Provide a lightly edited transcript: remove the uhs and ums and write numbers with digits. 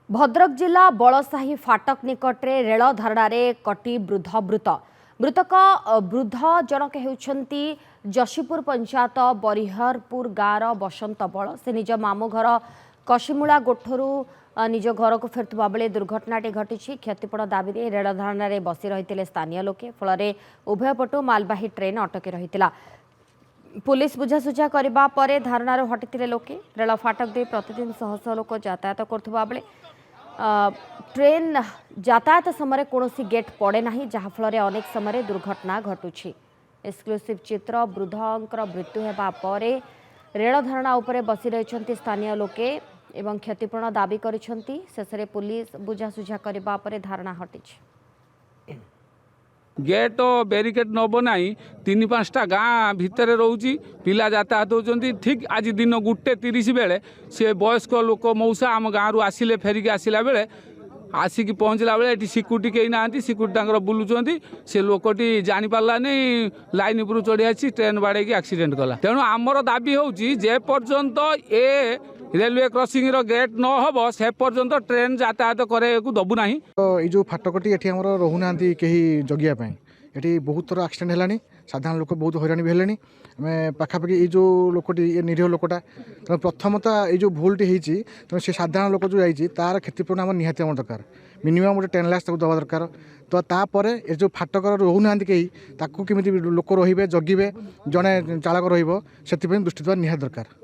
भद्रक जिला बलसाही फाटक निकटरे रेल धारणारे कटी वृद्ध मृत मृतक वृद्ध जनक होती जशीपुर पंचायत बरिहरपुर गाँवर बसंत बल से निज मामू घर कशिमूला गोठरू निज घर को फेरुवा बेले दुर्घटनाटी घटी क्षतिपूरण दाबी रेल धारणारे बसी रही स्थानीय लोके फल उभय पटु मालबाही ट्रेन अटकी रही पुलिस बुझासुझा करने पर धारणार हटी लोके रेल फाटक दे प्रतिदिन शह शह लोक यातायात करुवा बेले ट्रेन यातायात समय कौन गेट पड़े ना जहाँफल अनेक समय दुर्घटना घटुछि। एक्सक्लूसिव चित्र वृद्धंकर मृत्यु होगा पर रेल धारणा उपर बसी रही स्थानीय लोके एवं क्षतिपूरण दाबी करिसेंती शेषे पुलिस बुझासुझा करने पर धारणा हटी। गेट बेरिकेड न बनाई 3-5टा गाँ भितर रोची पिला यातायात होती ठीक आज दिन 1:30 बेले सी वयस्क लोक मौसा आम गाँव रु आसिले फेरिक आसला बेले आसिक पहुँचला बेले ये सिक्यूरीटी कहीं ना सिक्यूरीटी बुलूँ से लोकटी जापारानी लाइन उपरू चढ़ी आसी ट्रेन बाड़े एक्सीडेंट कला। तेणु आमर दाबी होजे पर्यंत ए रेलवे क्रॉसिंग रो गेट न हम से पर्यंत ट्रेन यातायात कराया दबू ना। ये जो फाटकटी ये रोना कहीं जगिया ये बहुत थर एक्सीडेंट है साधारण लोक बहुत हैरान भी है पाखापाखि ये जो लोकटी ये निरीह लोकटा तेना प्रथमतः ये जो भूलटी होती तेना से साधारण लोक जो जाइए तार क्षतिपूरण आम निहाती आम दरकार मिनिमम गोटे 10 लाख दवा दरकार। तो तापर ये जो फाटक रोना कहीं ताकू केमी लोक रे जगिबे जड़े चालक रही दृष्टि देवा निहाती दरकार।